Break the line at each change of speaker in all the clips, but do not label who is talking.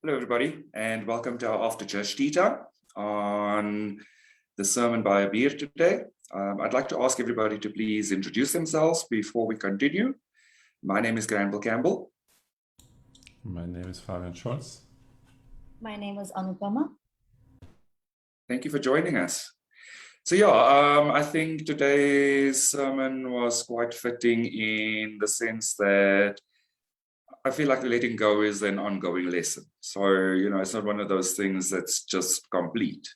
Hello, everybody, and welcome to our After Church Tea Time on the sermon by Abir today. I'd like to ask everybody to please introduce themselves before we continue. My name is Granville Campbell.
My name is Fabian Scholz.
My name is Anupama.
Thank you for joining us. So I think today's sermon was quite fitting in the sense that I feel like letting go is an ongoing lesson. So, it's not one of those things that's just complete.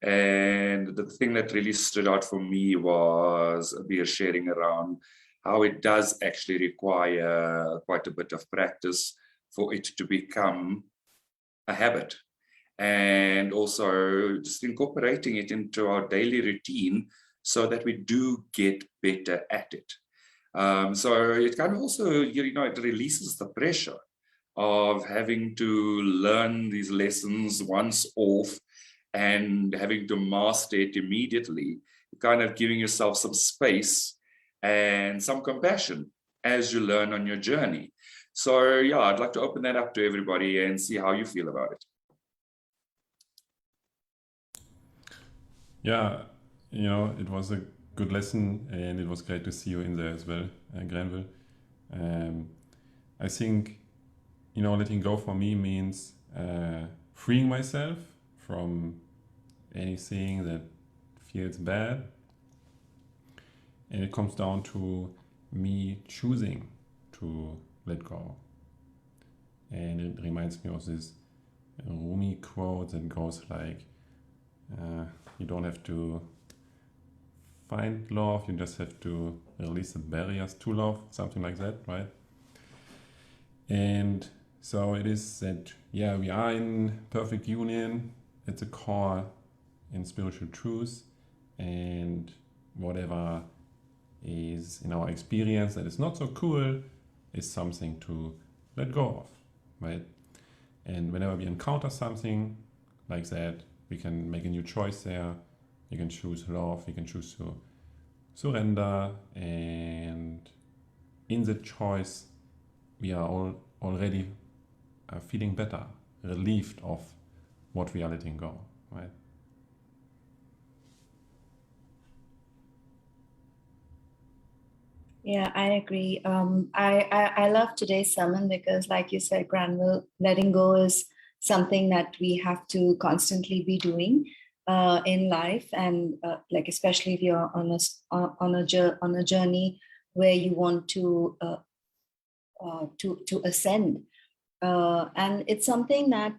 And the thing that really stood out for me was Abir sharing around how it does actually require quite a bit of practice for it to become a habit. And also just incorporating it into our daily routine so that we do get better at it. So it kind of also, it releases the pressure of having to learn these lessons once off and having to master it immediately, kind of giving yourself some space and some compassion as you learn on your journey. So I'd like to open that up to everybody and see how you feel about it.
Yeah, it was a good lesson and it was great to see you in there as well, Granville. I think, letting go for me means freeing myself from anything that feels bad. And it comes down to me choosing to let go. And it reminds me of this Rumi quote that goes like, you don't have to find love, you just have to release the barriers to love, something like that, right? And so it is that, we are in perfect union. It's a core in spiritual truth, and whatever is in our experience that is not so cool is something to let go of, right? And whenever we encounter something like that, we can make a new choice there. You can choose love, you can choose to surrender, and in the choice we are already feeling better, relieved of what we are letting go, right?
Yeah, I agree. I love today's sermon because, like you said, Granville, letting go is something that we have to constantly be doing in life, and like especially if you're on a journey where you want to ascend, and it's something that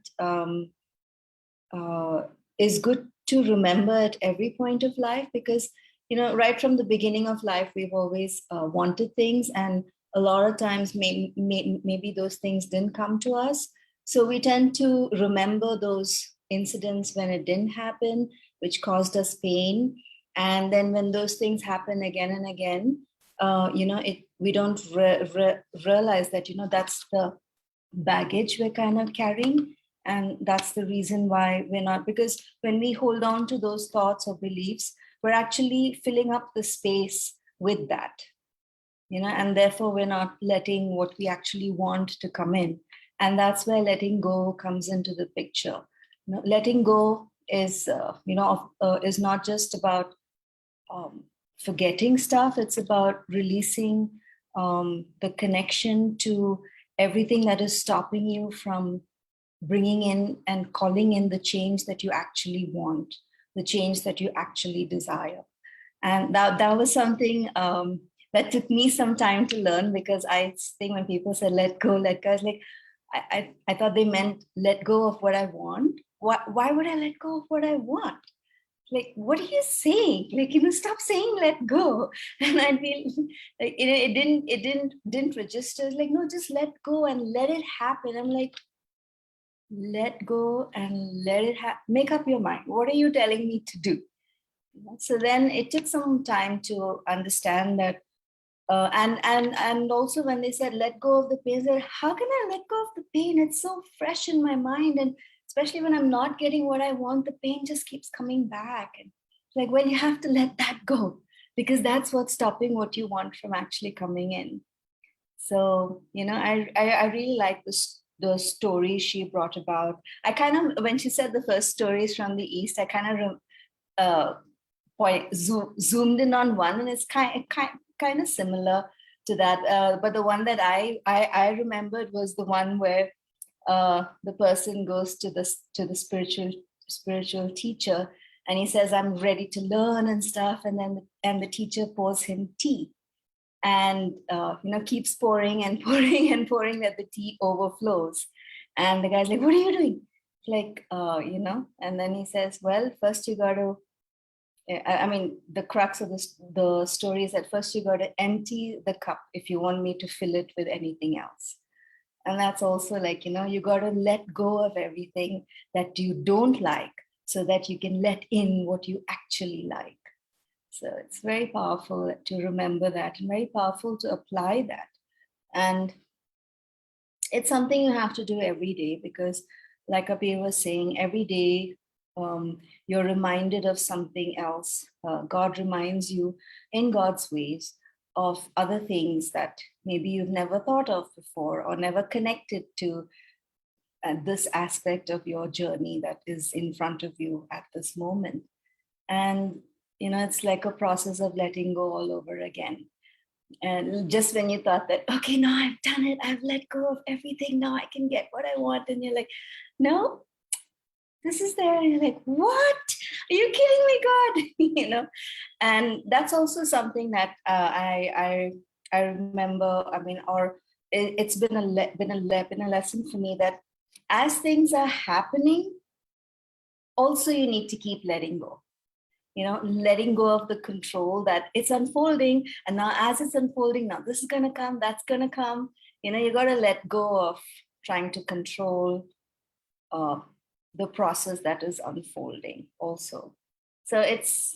is good to remember at every point of life, because right from the beginning of life we've always wanted things, and a lot of times maybe those things didn't come to us. So we tend to remember those incidents when it didn't happen, which caused us pain. And then when those things happen again and again, we don't realize that, that's the baggage we're kind of carrying. And that's the reason why we're not, because when we hold on to those thoughts or beliefs, we're actually filling up the space with that, and therefore we're not letting what we actually want to come in. And that's where letting go comes into the picture. Letting go is is not just about forgetting stuff. It's about releasing the connection to everything that is stopping you from bringing in and calling in the change that you actually want, the change that you actually desire. And that was something that took me some time to learn, because I think when people said let go, I was like, I thought they meant let go of what I want. Why would I let go of what I want? Like, what are you saying? Like, stop saying let go. And I feel like it didn't register. Like, no, just let go and let it happen. I'm like, let go and let it make up your mind. What are you telling me to do? So then it took some time to understand that. And also when they said let go of the pain, I said, how can I let go of the pain? It's so fresh in my mind, and especially when I'm not getting what I want, the pain just keeps coming back. And it's like, well, you have to let that go, because that's what's stopping what you want from actually coming in. So I really like this the stories she brought about. I kind of, when she said the first stories from the East, I kind of zoomed in on one, and it's kind of similar to that. But the one that I remembered was the one where the person goes to the spiritual teacher, and he says, "I'm ready to learn" and stuff, and then the teacher pours him tea, and keeps pouring and pouring and pouring, that the tea overflows, and the guy's like, "What are you doing?" Like, and then he says, "Well, first you got to." I mean, the crux of the story is that first you got to empty the cup if you want me to fill it with anything else. And that's also like, you got to let go of everything that you don't like so that you can let in what you actually like. So it's very powerful to remember that, and very powerful to apply that. And it's something you have to do every day, because like Abir was saying, every day you're reminded of something else. God reminds you in God's ways of other things that maybe you've never thought of before, or never connected to this aspect of your journey that is in front of you at this moment. And, it's like a process of letting go all over again. And just when you thought that, okay, now I've done it, I've let go of everything, now I can get what I want. And you're like, no, this is there. And you're like, what? Are you kidding me, God? And that's also something that I remember. I mean, or it's been a lesson for me, that as things are happening, also you need to keep letting go. Letting go of the control that it's unfolding. And now as it's unfolding, now this is going to come, that's going to come. You got to let go of trying to control the process that is unfolding also. So it's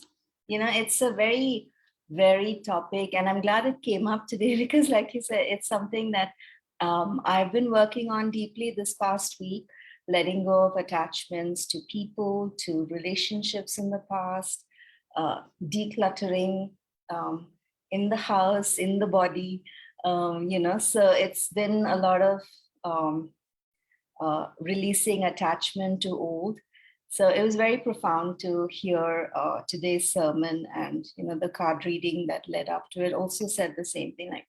a very, very topic. And I'm glad it came up today, because like you said, it's something that I've been working on deeply this past week, letting go of attachments to people, to relationships in the past, decluttering in the house, in the body, so it's been a lot of releasing attachment to old. So it was very profound to hear today's sermon, and the card reading that led up to it also said the same thing. Like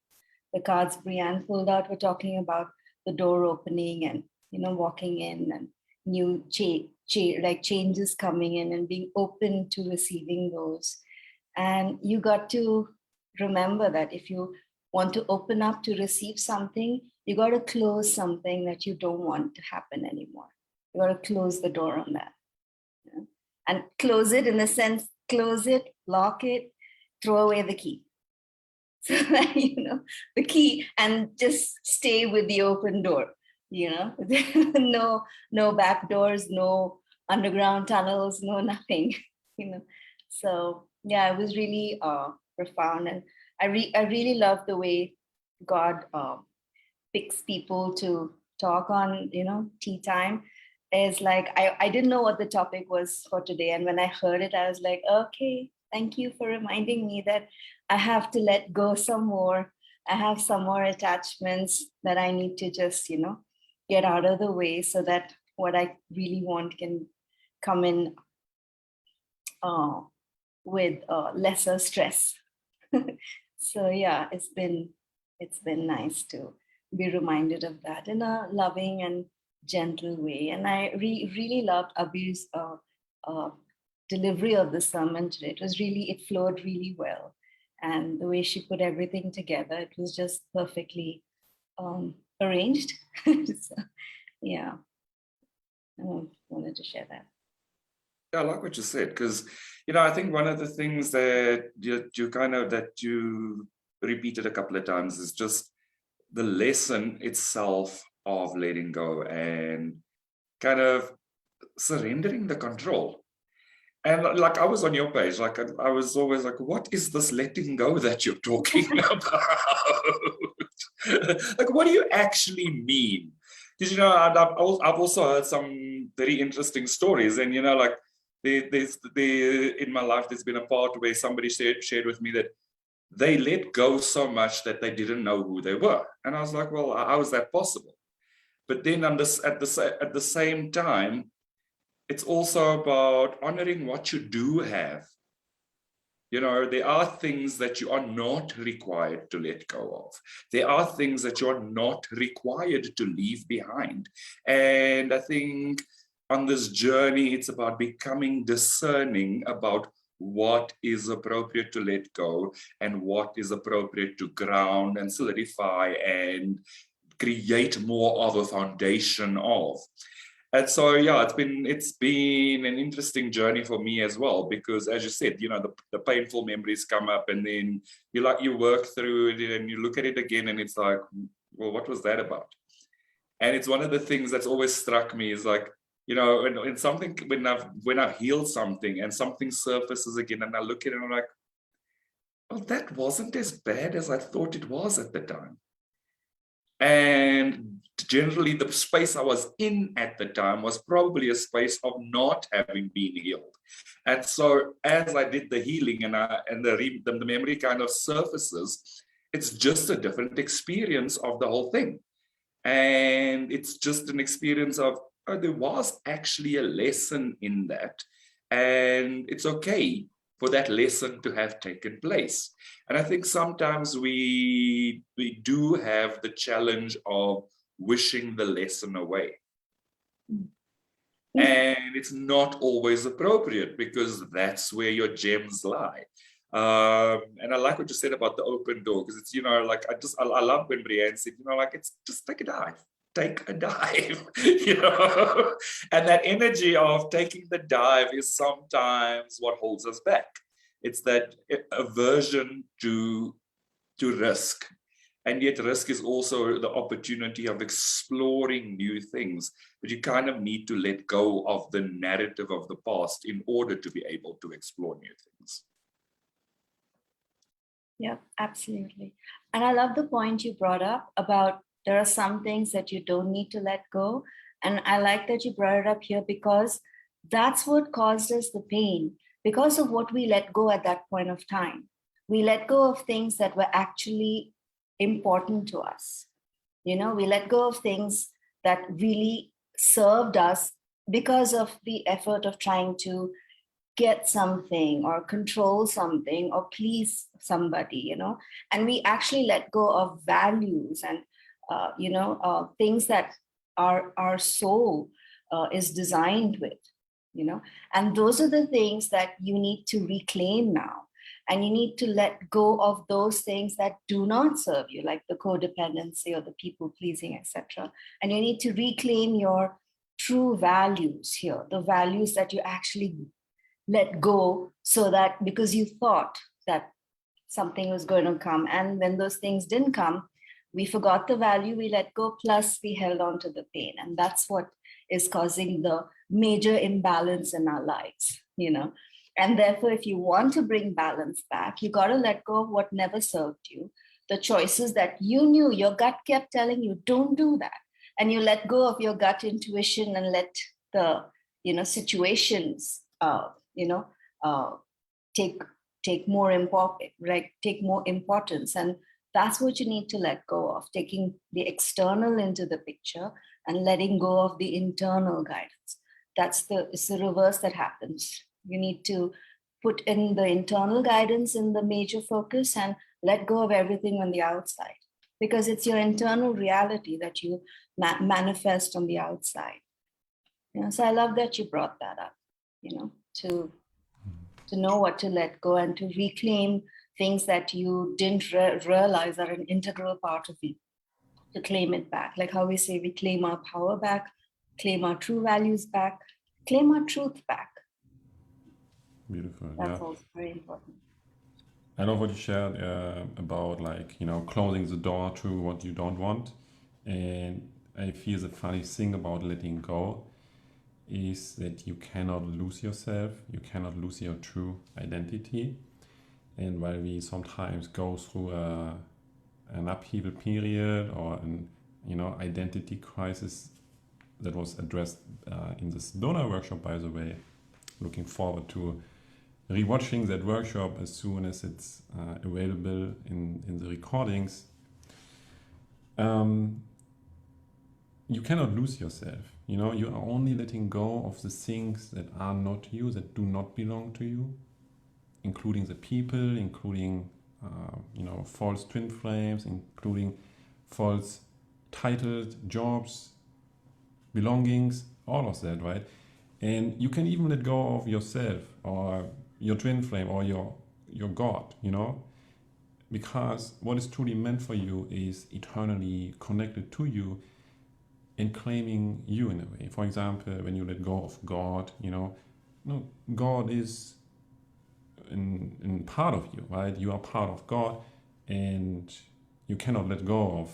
the cards Brianne pulled out were talking about the door opening, and walking in, and new changes coming in, and being open to receiving those. And you got to remember that if you want to open up to receive something, you got to close something that you don't want to happen anymore. You got to close the door on that. And close it in the sense, close it, lock it, throw away the key. So that, the key, and just stay with the open door. No back doors, no underground tunnels, no nothing. So yeah, it was really profound. And I really love the way God picks people to talk on, tea time. Is like, I didn't know what the topic was for today. And when I heard it, I was like, okay, thank you for reminding me that I have to let go some more. I have some more attachments that I need to just, get out of the way, so that what I really want can come in with lesser stress. So yeah, it's been nice to be reminded of that in a loving and gentle way. And I really loved Abhi's delivery of the sermon today. It flowed really well. And the way she put everything together, it was just perfectly arranged. So, yeah, I wanted to share that.
Yeah, I like what you said, because, I think one of the things that you repeated a couple of times is just the lesson itself of letting go and kind of surrendering the control. And like, I was on your page, like I was always like, what is this letting go that you're talking about? Like, what do you actually mean? Because, I've also heard some very interesting stories, and, like, in my life, there's been a part where somebody shared with me that they let go so much that they didn't know who they were. And I was like, well, how is that possible? But then at the same time, it's also about honoring what you do have. You know, there are things that you are not required to let go of. There are things that you're not required to leave behind. And I think on this journey, it's about becoming discerning about what is appropriate to let go and what is appropriate to ground and solidify and create more of a foundation of. And so, yeah, it's been an interesting journey for me as well, because as you said, you know, the painful memories come up, and then you work through it and you look at it again, and it's like, well, what was that about? And it's one of the things that's always struck me is like, you know, when something, when I've healed something and something surfaces again, and I look at it and I'm like, well, that wasn't as bad as I thought it was at the time. And generally, the space I was in at the time was probably a space of not having been healed. And so, as I did the healing and the memory kind of surfaces, it's just a different experience of the whole thing. And it's just an experience of, oh, there was actually a lesson in that. And it's okay for that lesson to have taken place. And I think sometimes we do have the challenge of wishing the lesson away. And it's not always appropriate, because that's where your gems lie. And I like what you said about the open door, because it's, you know, like I love when Brianne said, you know, like, it's just take a dive, you know. And that energy of taking the dive is sometimes what holds us back. It's that aversion to risk. And yet risk is also the opportunity of exploring new things. But you kind of need to let go of the narrative of the past in order to be able to explore new things.
Yeah, absolutely. And I love the point you brought up about there are some things that you don't need to let go. And I like that you brought it up here, because that's what caused us the pain, because of what we let go at that point of time. We let go of things that were actually important to us. You know, we let go of things that really served us because of the effort of trying to get something or control something or please somebody, you know, and we actually let go of values and, things that our soul is designed with, you know, and those are the things that you need to reclaim now. And you need to let go of those things that do not serve you, like the codependency or the people pleasing, etc. And you need to reclaim your true values here, the values that you actually let go, so that because you thought that something was going to come, and when those things didn't come, we forgot the value, we let go, plus we held on to the pain. And that's what is causing the major imbalance in our lives, you know. And therefore, if you want to bring balance back, you got to let go of what never served you, the choices that you knew your gut kept telling you, don't do that. And you let go of your gut intuition and let the, situations, take more importance. And that's what you need to let go of, taking the external into the picture and letting go of the internal guidance. It's the reverse that happens. You need to put in the internal guidance in the major focus and let go of everything on the outside, because it's your internal reality that you manifest on the outside. So I love that you brought that up, to know what to let go and to reclaim things that you didn't realize are an integral part of you, to claim it back. Like how we say, we claim our power back, claim our true values back, claim our truth back.
Beautiful.
That's also very important.
I love what you shared about closing the door to what you don't want. And I feel the funny thing about letting go is that you cannot lose yourself. You cannot lose your true identity. And while we sometimes go through an upheaval period or an identity crisis that was addressed in this donor workshop, by the way, looking forward to rewatching that workshop as soon as it's available in the recordings. you cannot lose yourself. You know, you are only letting go of the things that are not you, that do not belong to you, including the people, including false twin flames, including false titles, jobs, belongings, all of that, right? And you can even let go of yourself or your twin flame or your God, you know, because what is truly meant for you is eternally connected to you and claiming you in a way. For example, when you let go of God, God is in part of you, right? You are part of God, and you cannot let go of,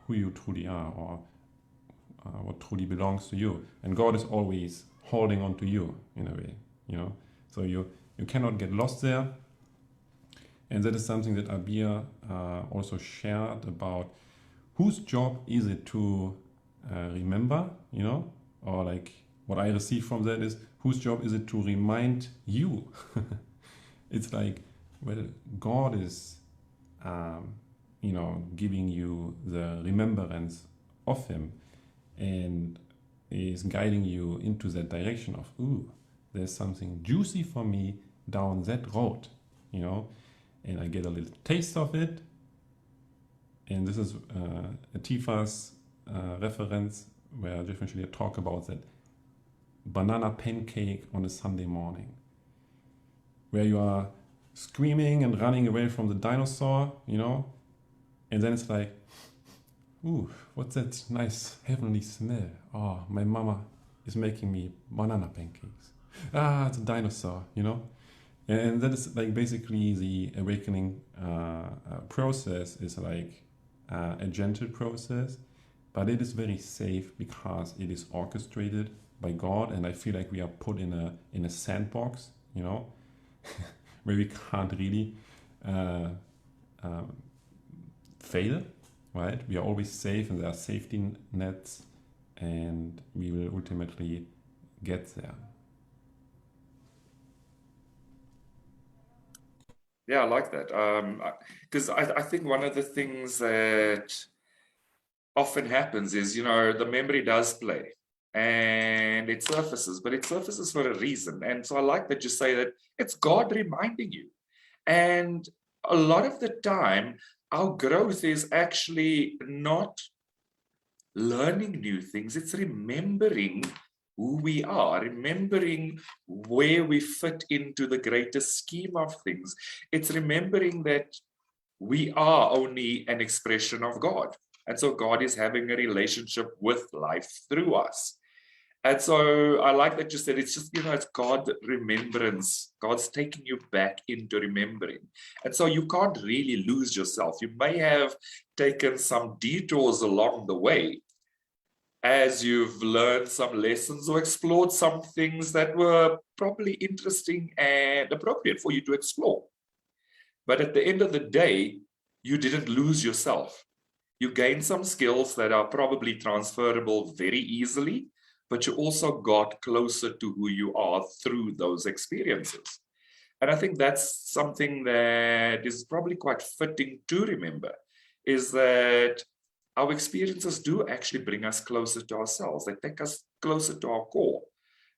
who you truly are or what truly belongs to you. And God is always holding on to you in a way, So you cannot get lost there. And that is something that Abir also shared about whose job is it to remember, or like what I received from that is whose job is it to remind you? It's like, well, God is, giving you the remembrance of Him and is guiding you into that direction of, there's something juicy for me down that road, and I get a little taste of it. And this is a Tifa's reference where Jeff and Shaleia talk about that banana pancake on a Sunday morning, where you are screaming and running away from the dinosaur, and then it's like, what's that nice heavenly smell? Oh, my mama is making me banana pancakes. It's a dinosaur, And that is like basically the awakening process is like a gentle process, but it is very safe because it is orchestrated by God, and I feel like we are put in a sandbox, where we can't really fail, right? We are always safe, and there are safety nets, and we will ultimately get there.
Yeah, I like that. Because I think one of the things that often happens is, the memory does play and it surfaces, but it surfaces for a reason. And so I like that you say that it's God reminding you. And a lot of the time, our growth is actually not learning new things, it's remembering who we are, remembering where we fit into the greater scheme of things. It's remembering that we are only an expression of God. And so God is having a relationship with life through us. And so I like that you said it's just, it's God remembrance. God's taking you back into remembering. And so you can't really lose yourself. You may have taken some detours along the way as you've learned some lessons or explored some things that were probably interesting and appropriate for you to explore. But at the end of the day, you didn't lose yourself. You gained some skills that are probably transferable very easily, but you also got closer to who you are through those experiences. And I think that's something that is probably quite fitting to remember, is that our experiences do actually bring us closer to ourselves. They take us closer to our core.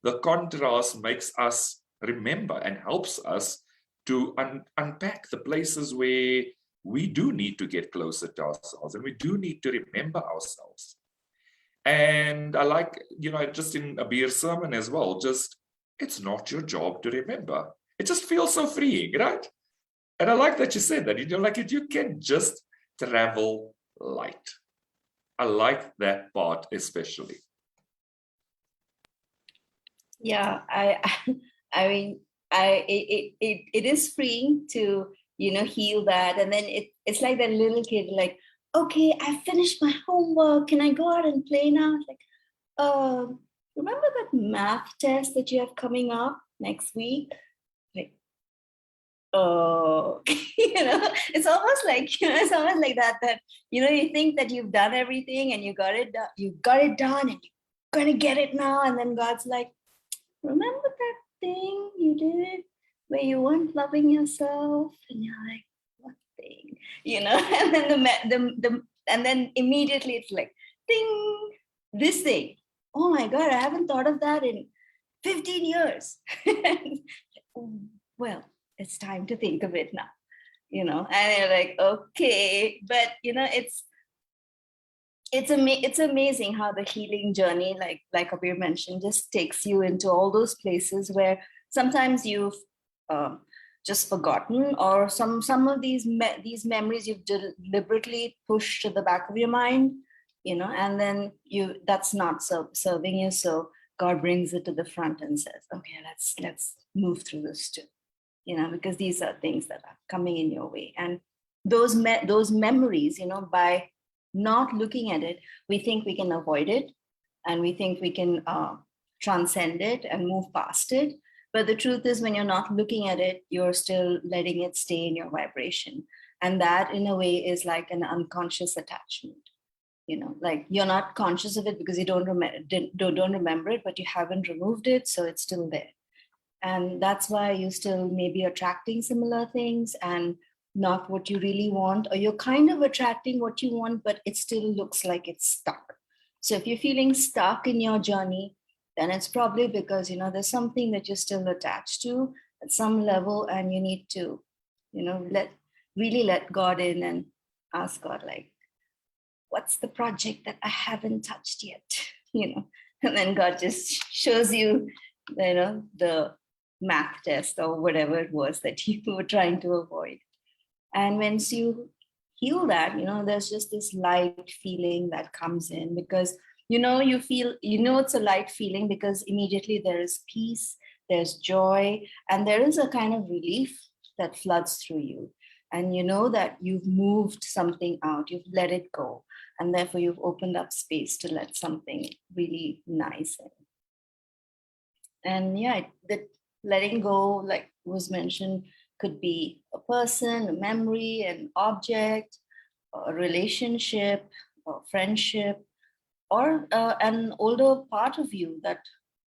The contrast makes us remember and helps us to unpack the places where we do need to get closer to ourselves and we do need to remember ourselves. And I like, just in Abir's sermon as well, just, it's not your job to remember. It just feels so freeing, right? And I like that you said that, you can just travel light. I like that part especially.
Yeah, I mean, it is freeing to, heal that. And then it's like that little kid, like, okay, I finished my homework. Can I go out and play now? It's like, remember that math test that you have coming up next week? Like, oh, it's almost like that, you think that you've done everything and you got it done and you're going to get it now. And then God's like, remember that thing you did where you weren't loving yourself? And you're like, what thing? And then and then immediately it's like, ding, this thing. Oh my God, I haven't thought of that in 15 years. Well, it's time to think of it now, and you're like, okay, but it's amazing how the healing journey, like Abir mentioned, just takes you into all those places where sometimes you've just forgotten, or some of these memories you've deliberately pushed to the back of your mind, and then that's not serving you. So God brings it to the front and says, okay, let's move through this too, because these are things that are coming in your way. And those memories, by not looking at it, we think we can avoid it, and we think we can transcend it and move past it. But the truth is, when you're not looking at it, you're still letting it stay in your vibration. And that, in a way, is like an unconscious attachment. Like you're not conscious of it because you don't remember it, but you haven't removed it, so it's still there. And that's why you still may be attracting similar things and not what you really want, or you're kind of attracting what you want, but it still looks like it's stuck. So if you're feeling stuck in your journey, then it's probably because, there's something that you're still attached to at some level, and you need to, let God in and ask God, like, what's the project that I haven't touched yet? And then God just shows you, the math test or whatever it was that you were trying to avoid. And once you heal that, there's just this light feeling that comes in, because, you feel, it's a light feeling because immediately there is peace, there's joy, and there is a kind of relief that floods through you. And you know that you've moved something out, you've let it go, and therefore you've opened up space to let something really nice in. And yeah, that letting go, like was mentioned, could be a person, a memory, an object, a relationship, a friendship, or an older part of you that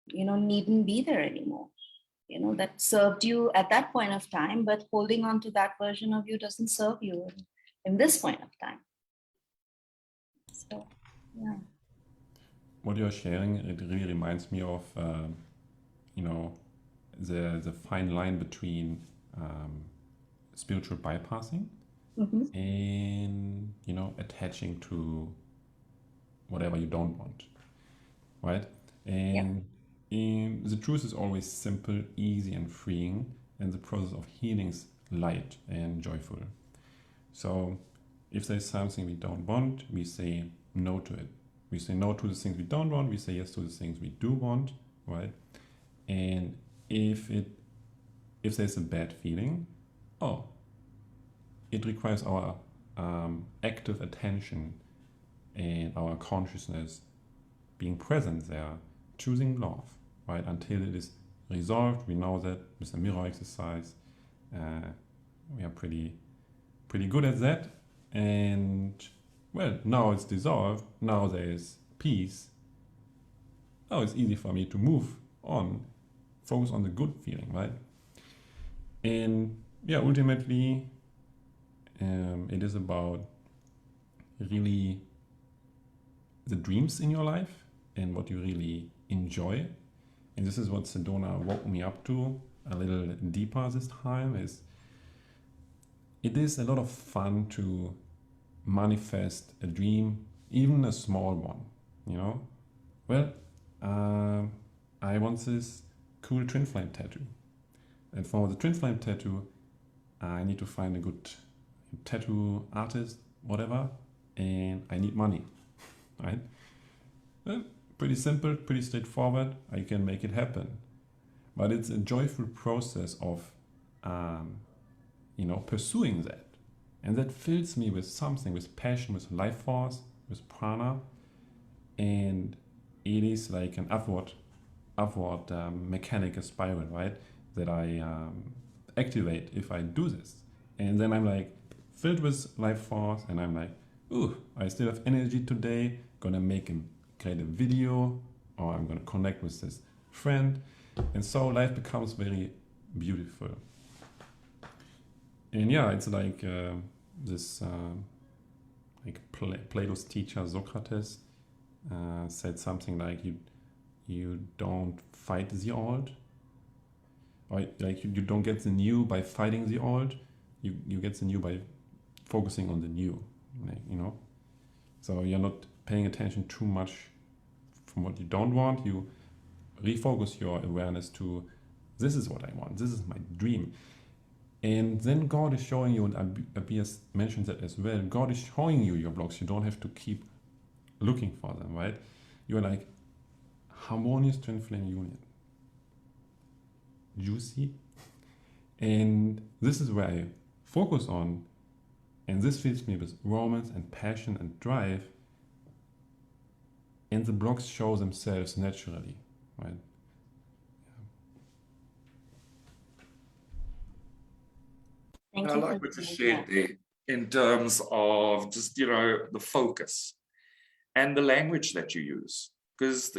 needn't be there anymore, that served you at that point of time, but holding on to that version of you doesn't serve you in this point of time. So yeah,
What you're sharing, it really reminds me of the fine line between spiritual bypassing and attaching to whatever you don't want, right? And the truth is always simple, easy, and freeing, and the process of healing is light and joyful. So if there's something we don't want, we say no to it. We say no to the things we don't want, we say yes to the things we do want, right? And if there's a bad feeling, it requires our active attention and our consciousness being present there, choosing love, right? Until it is resolved. We know that with the mirror exercise, we are pretty good at that. And well, now it's dissolved. Now there is peace. Now it's easy for me to move on, focus on the good feeling, right? And yeah, ultimately, it is about really the dreams in your life and what you really enjoy. And this is what Sedona woke me up to a little deeper this time. It is a lot of fun to manifest a dream, even a small one, Well, I want this cool twin flame tattoo. And for the twin flame tattoo, I need to find a good tattoo artist, whatever, and I need money, right? Well, pretty simple, pretty straightforward. I can make it happen. But it's a joyful process of, pursuing that. And that fills me with something, with passion, with life force, with prana. And it is like an upward mechanical spiral, right? That I activate if I do this. And then I'm like filled with life force, and I'm like, ooh, I still have energy today, gonna create a video, or I'm gonna connect with this friend. And so life becomes very beautiful. And yeah, it's like Plato's teacher Socrates, said something like you don't fight the old, or like you don't get the new by fighting the old. You get the new by focusing on the new, you know. So you're not paying attention too much from what you don't want. You refocus your awareness to, this is what I want, this is my dream. And then God is showing you, and Abias mentioned that as well, God is showing you your blocks. You don't have to keep looking for them, right? You're like, harmonious twin flame union. Juicy. And this is where I focus on, and this fills me with romance and passion and drive, and the blocks show themselves naturally, right?
Thank
I
you
like
for
what you
saying
shared
that.
there in terms of just, the focus and the language that you use. Because,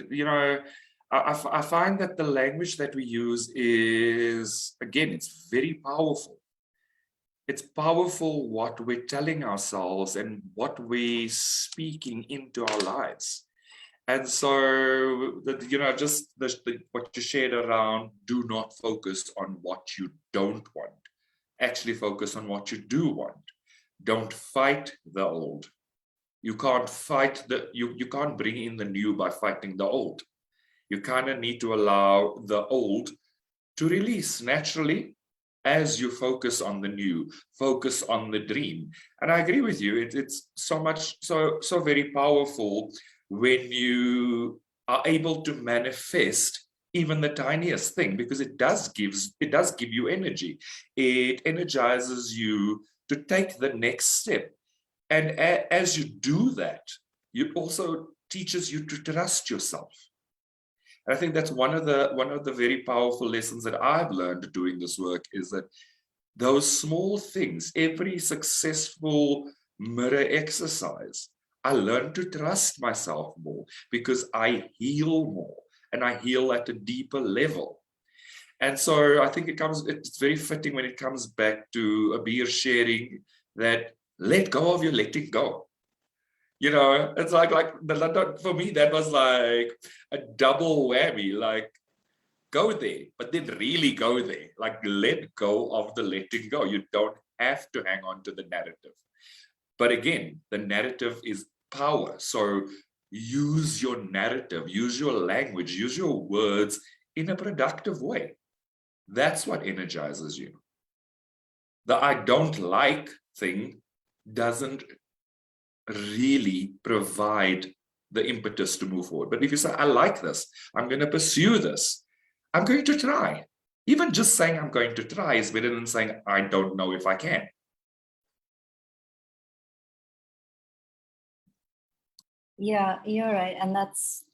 I find that the language that we use is, again, it's very powerful. It's powerful what we're telling ourselves and what we're speaking into our lives. And so, what you shared around, do not focus on what you don't want. Actually focus on what you do want. Don't fight the old. You can't fight you can't bring in the new by fighting the old. You kind of need to allow the old to release naturally as you focus on the new, focus on the dream. And I agree with you. It's so very powerful when you are able to manifest even the tiniest thing, because it does give you energy. It energizes you to take the next step. And as you do that, it also teaches you to trust yourself. And I think that's one of the very powerful lessons that I've learned doing this work, is that those small things, every successful mirror exercise, I learned to trust myself more, because I heal more, and I heal at a deeper level. And so I think it's very fitting when it comes back to Abir sharing that, let go of your letting go. It's like for me, that was like a double whammy, like go there, but then really go there, like let go of the letting go. You don't have to hang on to the narrative. But again, the narrative is power. So use your narrative, use your language, use your words in a productive way. That's what energizes you. The I don't like thing doesn't really provide the impetus to move forward. But if you say, I like this, I'm going to pursue this, I'm going to try. Even just saying I'm going to try is better than saying I don't know if I can.
Yeah, you're right. And that's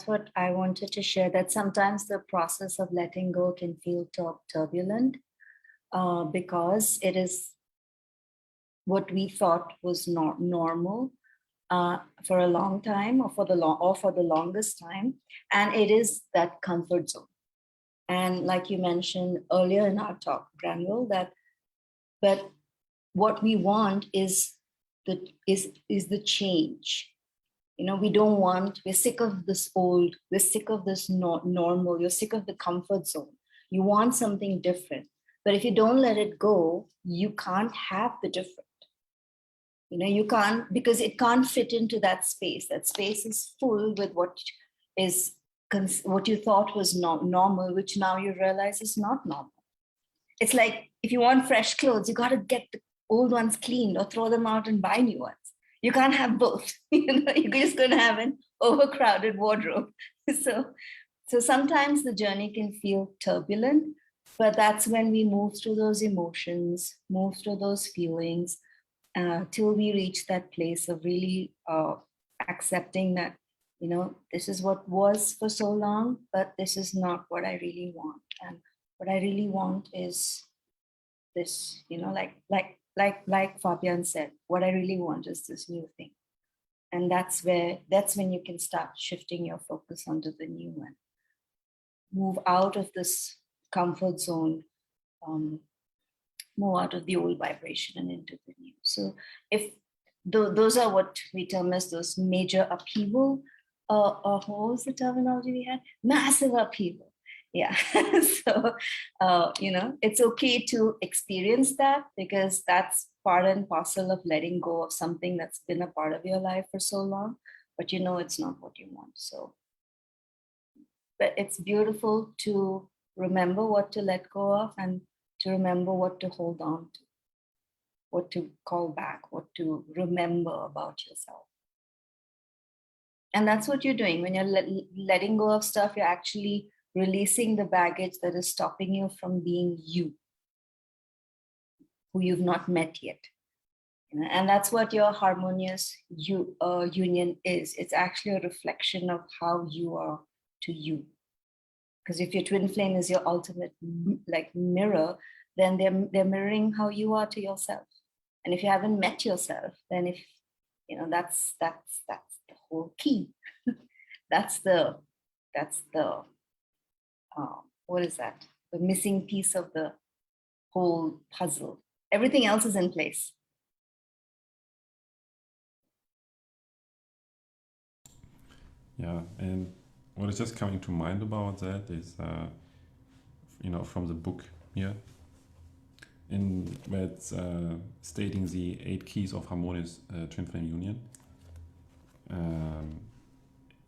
what I wanted to share, that sometimes the process of letting go can feel turbulent, because it is what we thought was not normal for a long time, or for the longest time, and it is that comfort zone. And like you mentioned earlier in our talk, Granville, but what we want is the change. We don't want, we're sick of this old, we're sick of this normal, you're sick of the comfort zone. You want something different. But if you don't let it go, you can't have the different. You can't, because it can't fit into that space. That space is full with what you thought was not normal, which now you realize is not normal. It's like, if you want fresh clothes, you got to get the old ones cleaned or throw them out and buy new ones. You can't have both. You're just going to have an overcrowded wardrobe. So sometimes the journey can feel turbulent, but that's when we move through those emotions, move through those feelings, till we reach that place of really accepting that, this is what was for so long, but this is not what I really want. And what I really want is this, like Fabian said, what I really want is this new thing. And that's when you can start shifting your focus onto the new one. Move out of this comfort zone, move out of the old vibration and into the new. So if those are what we term as those major upheaval, what was the terminology we had? Massive upheaval. Yeah. So, it's okay to experience that, because that's part and parcel of letting go of something that's been a part of your life for so long, but it's not what you want. So, but it's beautiful to remember what to let go of, and to remember what to hold on to, what to call back, what to remember about yourself. And that's what you're doing. When you're letting go of stuff, you're actually releasing the baggage that is stopping you from being you, who you've not met yet. And that's what your harmonious union is. It's actually a reflection of how you are to you. Because if your twin flame is your ultimate mirror, then they're mirroring how you are to yourself. And if you haven't met yourself, then that's the whole key. that's the what is that? The missing piece of the whole puzzle. Everything else is in place.
Yeah, and what is just coming to mind about that is, from the book here, where it's stating the 8 keys of harmonious twin flame union.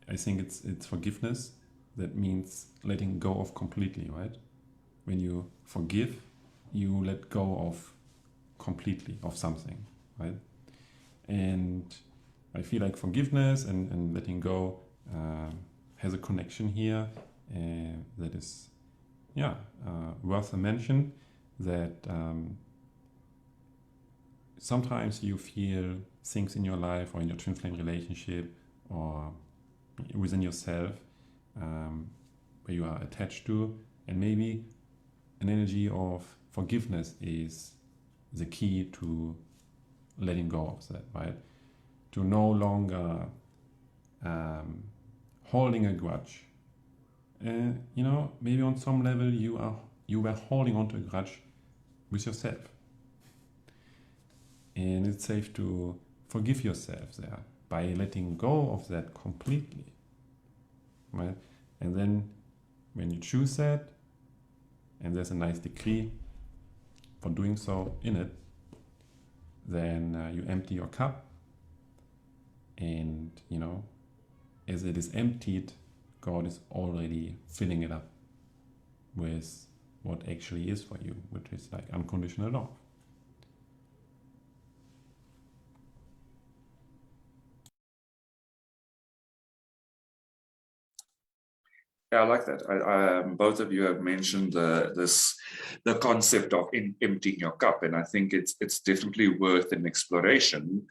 I think it's forgiveness. That means letting go of completely, right? When you forgive, you let go of completely of something, right? And I feel like forgiveness and letting go has a connection here that is, worth a mention. That sometimes you feel things in your life or in your twin flame relationship or within yourself where you are attached to, and maybe an energy of forgiveness is the key to letting go of that, right? To no longer holding a grudge. Maybe on some level you were holding on to a grudge with yourself. And it's safe to forgive yourself there by letting go of that completely, right? And then when you choose that, and there's a nice decree for doing so in it, then you empty your cup, and as it is emptied, God is already filling it up with what actually is for you, which is like unconditional love.
Yeah, I like that. Both of you have mentioned the concept of emptying your cup, and I think it's definitely worth an exploration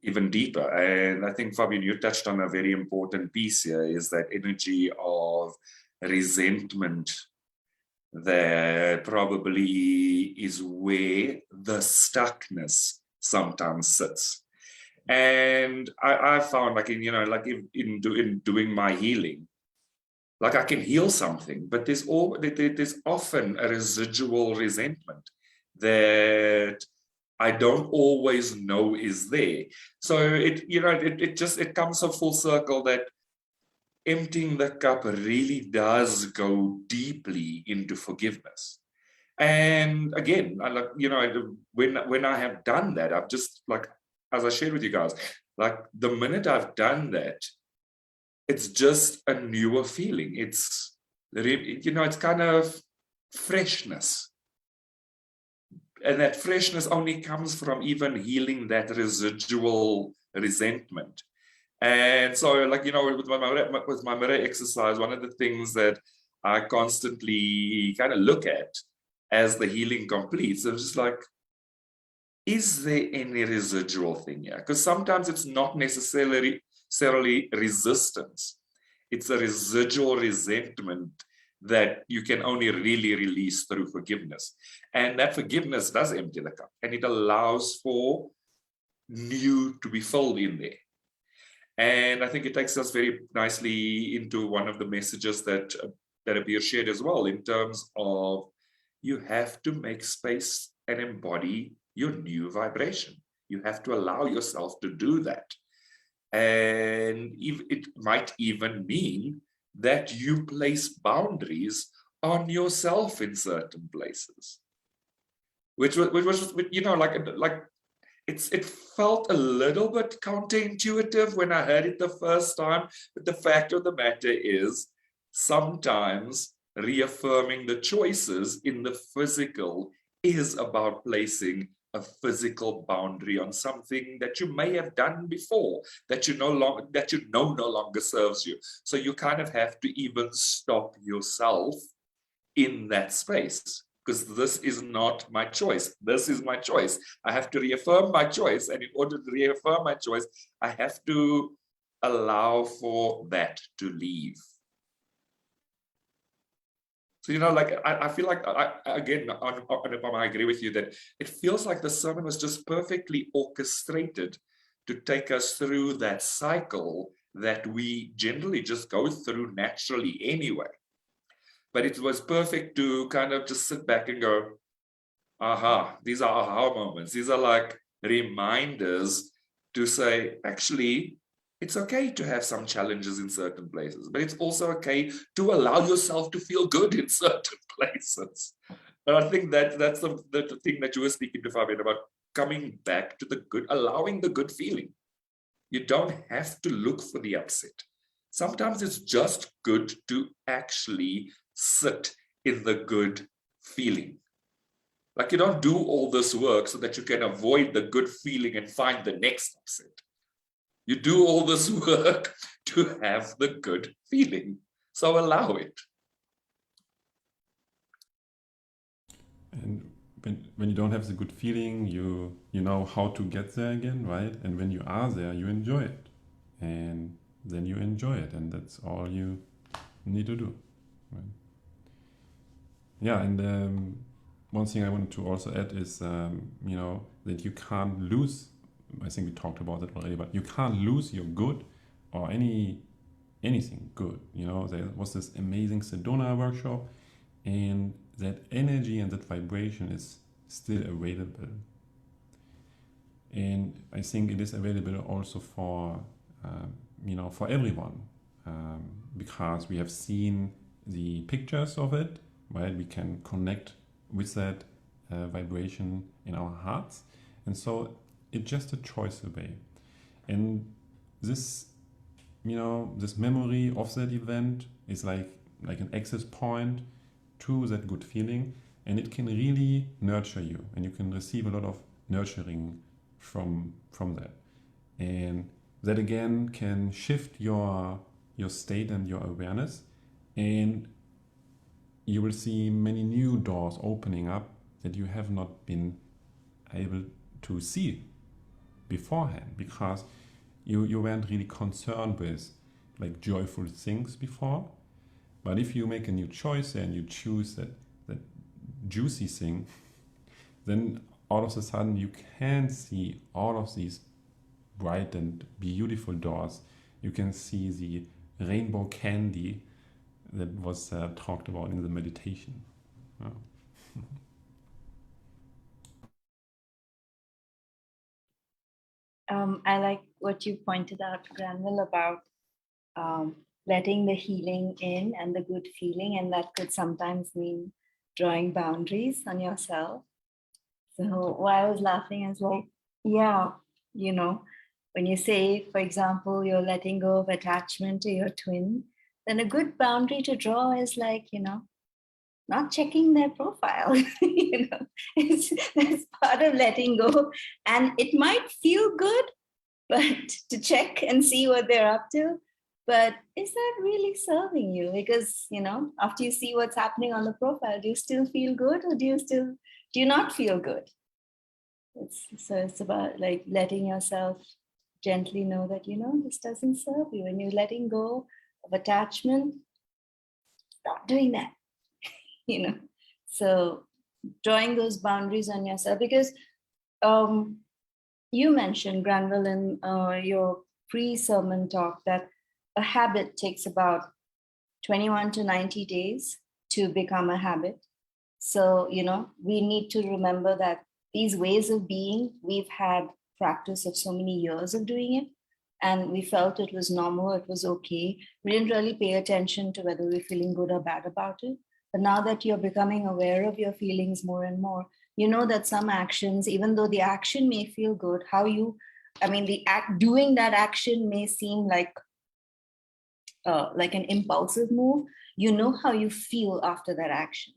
even deeper. And I think, Fabian, you touched on a very important piece here, is that energy of resentment that probably is where the stuckness sometimes sits. And I found, like in doing my healing, like I can heal something, but there's often a residual resentment that I don't always know is there. So it comes a full circle that emptying the cup really does go deeply into forgiveness. And again, when I have done that, I've just, like, as I shared with you guys, like the minute I've done that, it's just a newer feeling. It's kind of freshness. And that freshness only comes from even healing that residual resentment. And so, with my mirror exercise, one of the things that I constantly kind of look at as the healing completes, I'm just like, is there any residual thing here? Because sometimes it's not necessarily resistance. It's a residual resentment that you can only really release through forgiveness. And that forgiveness does empty the cup, and it allows for new to be filled in there. And I think it takes us very nicely into one of the messages that Abir shared as well, in terms of you have to make space and embody your new vibration. You have to allow yourself to do that. And it might even mean that you place boundaries on yourself in certain places, which was you know, like it felt a little bit counterintuitive when I heard it the first time. But the fact of the matter is, sometimes reaffirming the choices in the physical is about placing a physical boundary on something that you may have done before, that you know no longer serves you. So you kind of have to even stop yourself in that space, because this is not my choice. This is my choice. I have to reaffirm my choice. And in order to reaffirm my choice, I have to allow for that to leave. So, you know, like, I feel like, again, Anupam, I agree with you that it feels like the sermon was just perfectly orchestrated to take us through that cycle that we generally just go through naturally anyway. But it was perfect to kind of just sit back and go, aha, these are aha moments. These are like reminders to say, actually, it's okay to have some challenges in certain places, but it's also okay to allow yourself to feel good in certain places. And I think that's the thing that you were speaking to, Fabian, about coming back to the good, allowing the good feeling. You don't have to look for the upset. Sometimes it's just good to actually sit in the good feeling. Like, you don't do all this work so that you can avoid the good feeling and find the next upset. You do all this work to have the good feeling. So allow it.
And when you don't have the good feeling, you know how to get there again, right? And when you are there, you enjoy it. And then you enjoy it. And that's all you need to do. Right? Yeah, and one thing I wanted to also add is, you know, that you can't lose, I think we talked about that already, but you can't lose your good or anything good. You know, there was this amazing Sedona workshop, and that energy and that vibration is still available. And I think it is available also for, you know, for everyone, because we have seen the pictures of it, right? We can connect with that vibration in our hearts. And so it's just a choice away. And this, you know, this memory of that event is like an access point to that good feeling, and it can really nurture you, and you can receive a lot of nurturing from that. And that again can shift your state and your awareness, and you will see many new doors opening up that you have not been able to see beforehand, because you weren't really concerned with like joyful things before. But if you make a new choice and you choose that juicy thing, then all of a sudden you can see all of these bright and beautiful doors. You can see the rainbow candy that was talked about in the meditation. Oh.
I like what you pointed out, Granville, about letting the healing in and the good feeling, and that could sometimes mean drawing boundaries on yourself. So while I was laughing, I was like, yeah, you know, when you say, for example, you're letting go of attachment to your twin, then a good boundary to draw is like, you know, not checking their profile. You know, that's part of letting go. And it might feel good, but to check and see what they're up to. But is that really serving you? Because, you know, after you see what's happening on the profile, do you still feel good, or do you not feel good? It's about like letting yourself gently know that, you know, this doesn't serve you, and you're letting go of attachment. Stop doing that. You know, so drawing those boundaries on yourself, because you mentioned, Granville, in your pre-sermon talk that a habit takes about 21 to 90 days to become a habit. So, you know, we need to remember that these ways of being, we've had practice of so many years of doing it. and we felt it was normal, it was okay. We didn't really pay attention to whether we're feeling good or bad about it. But now that you're becoming aware of your feelings more and more, you know that some actions, even though the action may feel good, doing that action may seem like an impulsive move. You know how you feel after that action.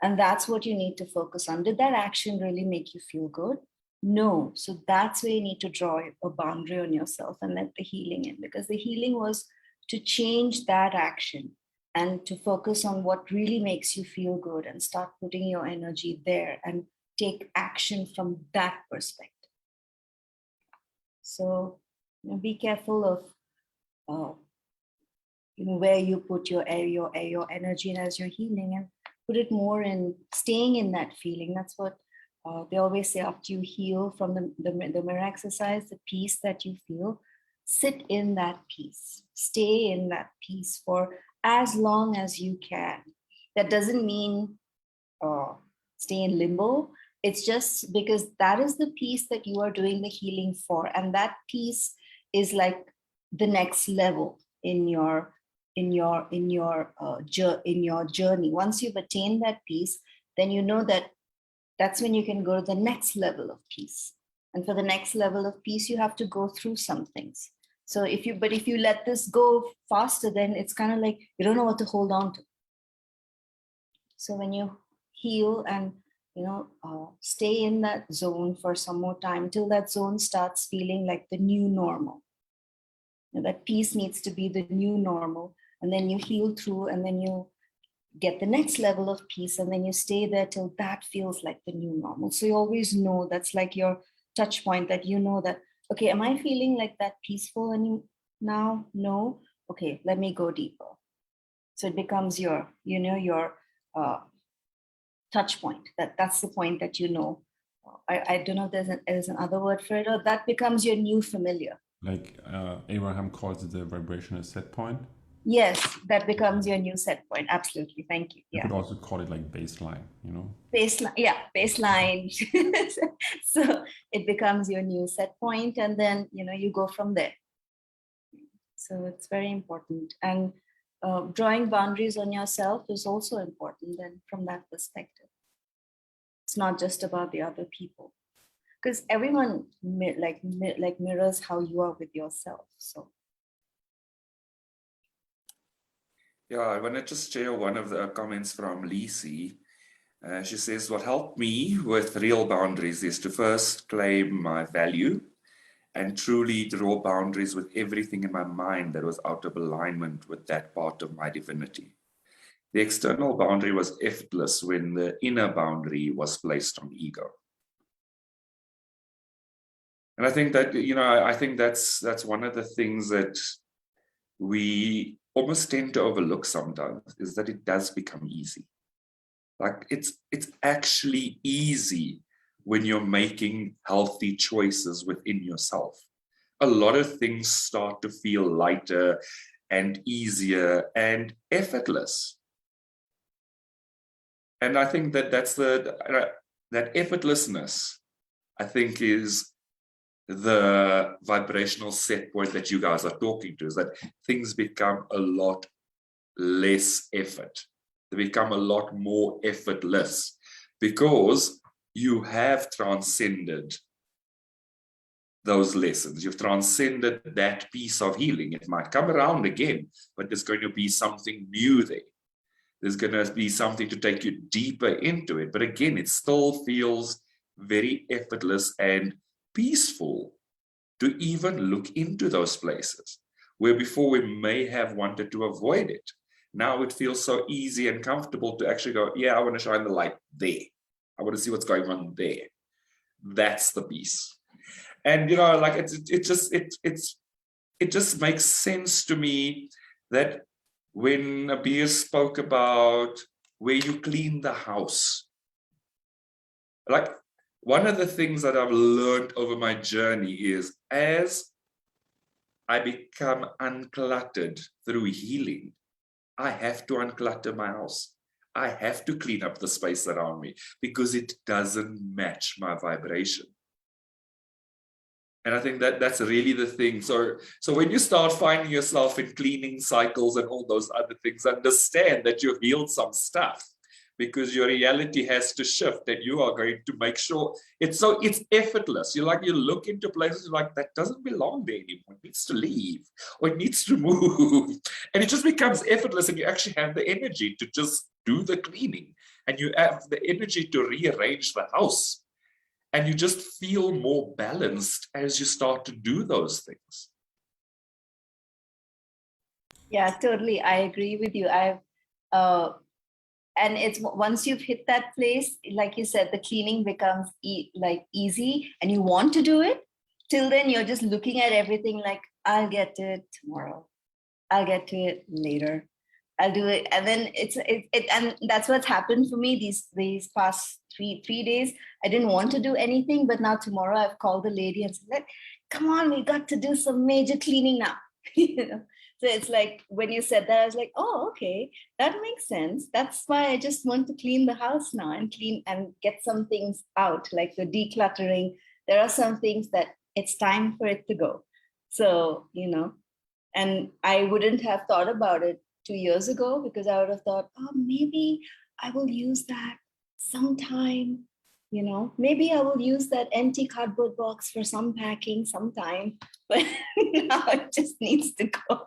And that's what you need to focus on. Did that action really make you feel good? No. So that's where you need to draw a boundary on yourself and let the healing in, because the healing was to change that action and to focus on what really makes you feel good and start putting your energy there and take action from that perspective. So be careful of where you put your energy in as you're healing, and put it more in staying in that feeling. That's what they always say after you heal from the mirror exercise, the peace that you feel, sit in that peace, stay in that peace for as long as you can. That doesn't mean stay in limbo. It's just because that is the peace that you are doing the healing for. And that peace is like the next level in your journey. Once you've attained that peace, then you know that that's when you can go to the next level of peace. And for the next level of peace, you have to go through some things. So if you let this go faster, then it's kind of like you don't know what to hold on to. So when you heal and stay in that zone for some more time till that zone starts feeling like the new normal. That peace needs to be the new normal. And then you heal through, and then you get the next level of peace, and then you stay there till that feels like the new normal. So you always know, that's like your touch point, that you know that, okay, am I feeling like that peaceful now? No. Okay, let me go deeper. So it becomes your touch point. That's the point that I don't know if there's another word for it, or that becomes your new familiar.
Like Abraham calls it the vibrational set point.
Yes, that becomes your new set point. Absolutely. Thank you.
You could also call it like baseline,
Baseline, yeah, baseline. So it becomes your new set point, and then, you go from there. So it's very important. And drawing boundaries on yourself is also important then from that perspective. It's not just about the other people, because everyone mirrors how you are with yourself. So.
Yeah, I want to just share one of the comments from Lisi. She says, what helped me with real boundaries is to first claim my value and truly draw boundaries with everything in my mind that was out of alignment with that part of my divinity. The external boundary was effortless when the inner boundary was placed on ego. And I think that, I think that's one of the things that we almost tend to overlook sometimes, is that it does become easy. Like it's actually easy when you're making healthy choices within yourself. A lot of things start to feel lighter and easier and effortless. And I think that that effortlessness, I think, is the vibrational set point that you guys are talking to, is that things become a lot less effort. They become a lot more effortless because you have transcended those lessons. You've transcended that piece of healing. It might come around again, but there's going to be something new there. There's going to be something to take you deeper into it. But again, it still feels very effortless and peaceful to even look into those places where before we may have wanted to avoid it. Now it feels so easy and comfortable to actually go, yeah, I want to shine the light there. I want to see what's going on there. That's the piece. And like it just makes sense to me that when Abir spoke about where you clean the house, like one of the things that I've learned over my journey is, as I become uncluttered through healing, I have to unclutter my house. I have to clean up the space around me because it doesn't match my vibration. And I think that that's really the thing. So when you start finding yourself in cleaning cycles and all those other things, understand that you've healed some stuff, because your reality has to shift, and you are going to make sure it's effortless. You look into places like, that doesn't belong there anymore. It needs to leave, or it needs to move. And it just becomes effortless, and you actually have the energy to just do the cleaning, and you have the energy to rearrange the house. And you just feel more balanced as you start to do those things.
Yeah, totally. I agree with you. And it's once you've hit that place, like you said, the cleaning becomes easy, and you want to do it. Till then, you're just looking at everything like, I'll get to it tomorrow. I'll get to it later. I'll do it. And then and that's what's happened for me these past three days. I didn't want to do anything, but now tomorrow I've called the lady and said, come on, we got to do some major cleaning now. You know? So it's like, when you said that, I was like, oh, okay, that makes sense. That's why I just want to clean the house now and clean and get some things out, like the decluttering. There are some things that it's time for it to go. So, you know, and I wouldn't have thought about it 2 years ago, because I would have thought, oh, maybe I will use that sometime, you know, maybe I will use that empty cardboard box for some packing sometime, but now it just needs to go.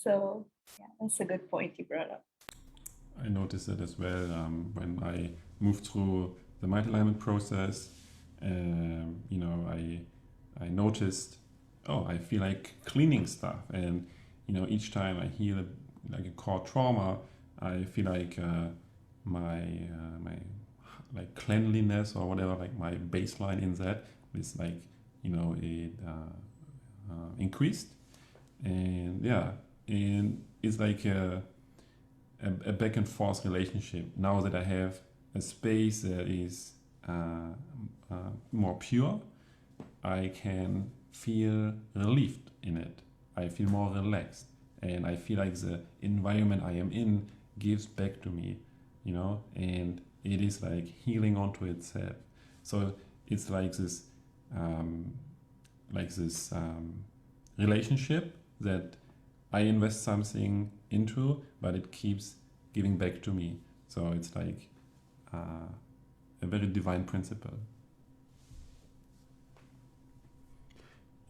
So yeah, that's a good point you brought up.
I noticed it as well when I moved through the Enlightenment process. You know, I noticed, oh, I feel like cleaning stuff, and you know, each time I heal like a core trauma, I feel like my like cleanliness or whatever, like my baseline in that is like, you know, it increased, and yeah, and it's like a back and forth relationship. Now that I have a space that is more pure, I can feel relieved in it. I feel more relaxed, and I feel like the environment I am in gives back to me, you know, and it is like healing onto itself. So it's like this relationship that I invest something into, but it keeps giving back to me. So it's like a very divine principle.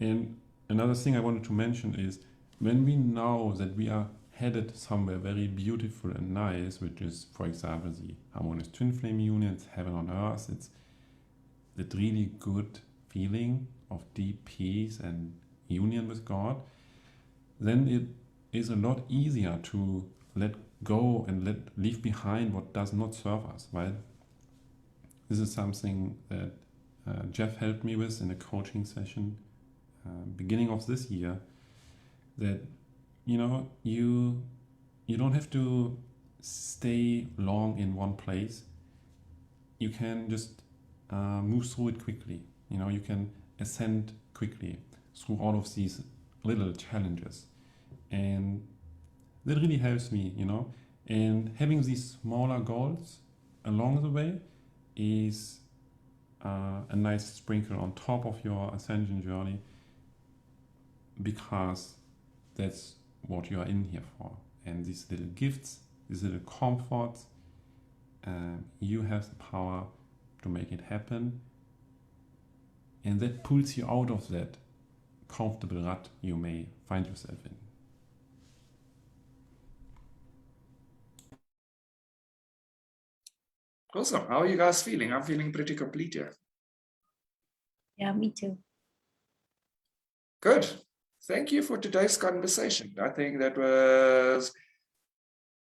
And another thing I wanted to mention is, when we know that we are headed somewhere very beautiful and nice, which is, for example, the harmonious twin flame union, it's heaven on earth, it's that really good feeling of deep peace and union with God, then it is a lot easier to let go and leave behind what does not serve us, right? This is something that Jeff helped me with in a coaching session beginning of this year, that, you know, you don't have to stay long in one place. You can just move through it quickly. You know, you can ascend quickly through all of these little challenges, and that really helps me, you know. And having these smaller goals along the way is a nice sprinkle on top of your ascension journey, because that's what you are in here for. And these little gifts, these little comforts, you have the power to make it happen, and that pulls you out of that comfortable rut you may find yourself in.
Awesome. How are you guys feeling? I'm feeling pretty complete here.
Yeah, me too.
Good. Thank you for today's conversation. I think that was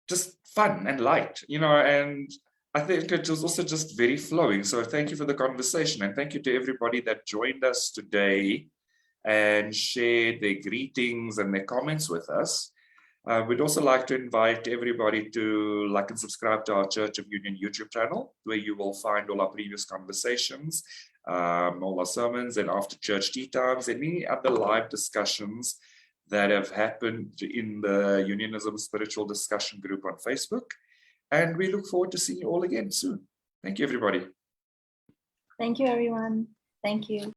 just fun and light, you know, and I think it was also just very flowing. So thank you for the conversation, and thank you to everybody that joined us today and shared their greetings and their comments with us. We'd also like to invite everybody to like and subscribe to our Church of Union YouTube channel, where you will find all our previous conversations, all our sermons and after church tea times, and any other live discussions that have happened in the Unionism Spiritual Discussion Group on Facebook. And we look forward to seeing you all again soon. Thank you, everybody.
Thank you, everyone. Thank you.